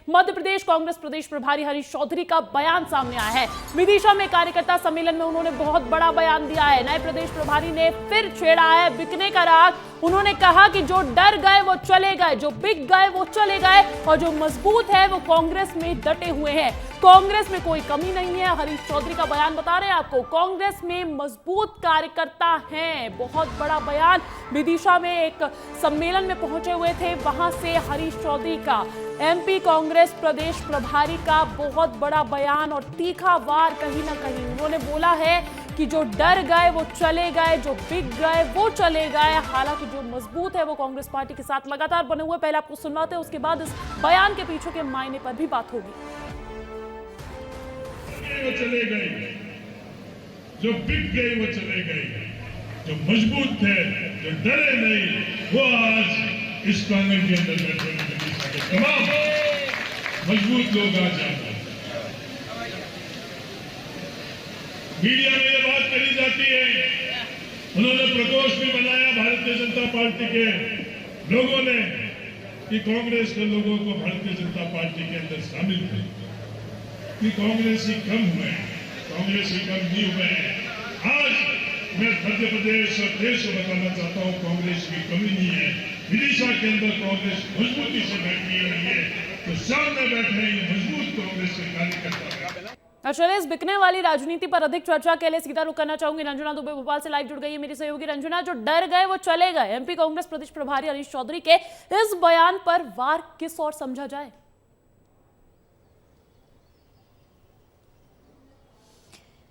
मध्य प्रदेश कांग्रेस प्रदेश प्रभारी हरीश चौधरी का बयान सामने आया है। विदिशा में कार्यकर्ता सम्मेलन में उन्होंने बहुत बड़ा बयान दिया है। नए प्रदेश प्रभारी ने फिर छेड़ा है बिकने का राग। उन्होंने कहा कि जो डर गए वो चले गए, जो बिक गए वो चले गए और जो मजबूत है वो कांग्रेस में डटे हुए हैं। कांग्रेस में कोई कमी नहीं है। हरीश चौधरी का बयान बता रहे हैं आपको, कांग्रेस में मजबूत कार्यकर्ता हैं। बहुत बड़ा बयान। विदिशा में एक सम्मेलन में पहुंचे हुए थे, वहां से हरीश चौधरी का, एमपी कांग्रेस प्रदेश प्रभारी का बहुत बड़ा बयान और तीखा वार। कहीं ना कहीं उन्होंने बोला है कि जो डर गए वो चले गए, जो बिक गए वो चले गए। हालांकि जो मजबूत है वो कांग्रेस पार्टी के साथ लगातार बने हुए। पहले आपको सुनवाते हैं, उसके बाद इस बयान के पीछे के मायने पर भी बात होगी। वो चले गए, जो बिक गए वो चले गए, जो मजबूत थे, जो डरे नहीं, वो आज इस पैनल के अंदर बैठे हैं। तमाम मजबूत लोग आज जाते हैं। मीडिया में ये बात करी जाती है, उन्होंने प्रकोष्ठ भी बनाया भारतीय जनता पार्टी के लोगों ने कि कांग्रेस के लोगों को भारतीय जनता पार्टी के अंदर शामिल करें, कि कांग्रेसी कम हुए, कांग्रेसी कम नहीं हुए। आज मैं मध्य प्रदेश और देश को बताना चाहता हूं, कांग्रेस की कमी नहीं है। विदिशा के अंदर कांग्रेस मजबूती से बैठी हुई है, तो सामने बैठे हैं मजबूत कांग्रेस के कार्यकर्ता। चलिए, इस बिकने वाली राजनीति पर अधिक चर्चा के लिए सीधा रुख करना चाहूंगी। रंजना दुबे भोपाल से लाइव जुड़ गई है मेरी सहयोगी। रंजना, जो डर गए वो चले गए, एमपी कांग्रेस प्रदेश प्रभारी हरीश चौधरी के इस बयान पर वार किस ओर समझा जाए?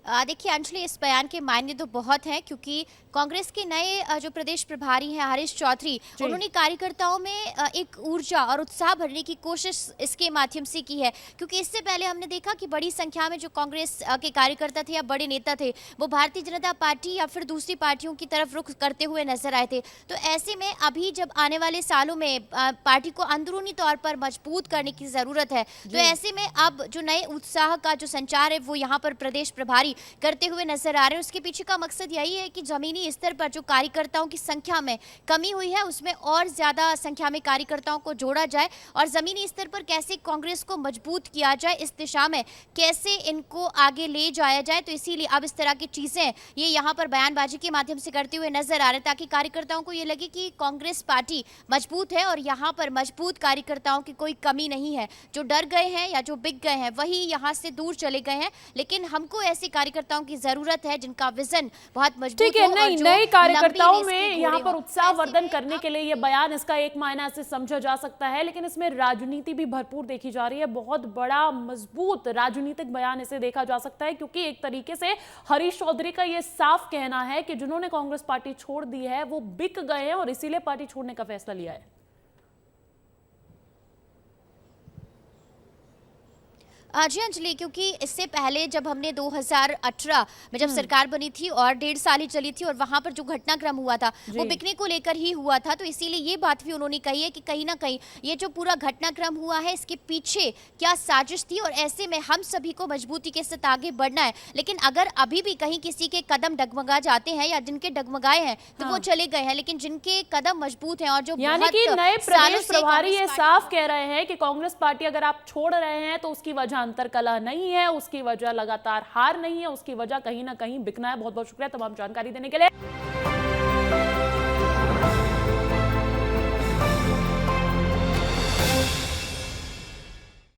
देखिए अंजलि, इस बयान के मायने तो बहुत हैं, क्योंकि कांग्रेस के नए जो प्रदेश प्रभारी हैं हरीश चौधरी, उन्होंने कार्यकर्ताओं में एक ऊर्जा और उत्साह भरने की कोशिश इसके माध्यम से की है। क्योंकि इससे पहले हमने देखा कि बड़ी संख्या में जो कांग्रेस के कार्यकर्ता थे या बड़े नेता थे, वो भारतीय जनता पार्टी या फिर दूसरी पार्टियों की तरफ रुख करते हुए नजर आए थे। तो ऐसे में अभी जब आने वाले सालों में पार्टी को अंदरूनी तौर पर मजबूत करने की जरूरत है, तो ऐसे में अब जो नए उत्साह का जो संचार है वो यहाँ पर प्रदेश प्रभारी करते हुए नजर आ रहे हैं। उसके पीछे का मकसद यही है कि जमीनी स्तर पर जो कार्यकर्ताओं की संख्या में कमी हुई है, उसमें और ज्यादा संख्या में कार्यकर्ताओं को जोड़ा जाए और जमीनी स्तर पर कैसे कांग्रेस को मजबूत किया जाए, इस दिशा में कैसे इनको आगे ले जाया जाए। तो इसीलिए अब इस तरह की चीजें ये यहाँ पर बयानबाजी के माध्यम से करते हुए नजर आ रहे हैं, ताकि कार्यकर्ताओं को ये लगे कि कांग्रेस पार्टी मजबूत है और यहाँ पर मजबूत कार्यकर्ताओं की कोई कमी नहीं है। जो डर गए हैं या जो बिक गए हैं वही यहाँ से दूर चले गए हैं, लेकिन हमको ऐसे कार्यकर्ताओं की जरूरत है जिनका विजन बहुत मजबूत हो। नहीं, नए कार्यकर्ताओं में यहाँ पर उत्साह वर्धन करने के लिए ये बयान, इसका एक मायना से समझा जा सकता है, लेकिन इसमें राजनीति भी भरपूर देखी जा रही है। बहुत बड़ा मजबूत राजनीतिक बयान इसे देखा जा सकता है, क्योंकि एक तरीके से हरीश चौधरी का ये साफ कहना है कि जिन्होंने कांग्रेस पार्टी छोड़ दी है वो बिक गए हैं और इसीलिए पार्टी छोड़ने का फैसला लिया है। जी अंजलि, क्योंकि इससे पहले जब हमने 2018 में जब सरकार बनी थी और 1.5 साल ही चली थी और वहां पर जो घटनाक्रम हुआ था वो बिकने को लेकर ही हुआ था, तो इसीलिए ये बात भी उन्होंने कही है कि कहीं ना कहीं ये जो पूरा घटनाक्रम हुआ है इसके पीछे क्या साजिश थी और ऐसे में हम सभी को मजबूती के साथ आगे बढ़ना है। लेकिन अगर अभी भी कहीं किसी के कदम डगमगा जाते हैं या जिनके डगमगाए हैं तो वो चले गए हैं, लेकिन जिनके कदम मजबूत हैं और जो यानी कि नए प्रदेश प्रभारी ये साफ कह रहे हैं कि कांग्रेस पार्टी अगर आप छोड़ रहे हैं तो उसकी वजह अंतरकलह नहीं है, उसकी वजह लगातार हार नहीं है, उसकी वजह कहीं ना कहीं बिकना है। बहुत बहुत शुक्रिया तमाम जानकारी देने के लिए।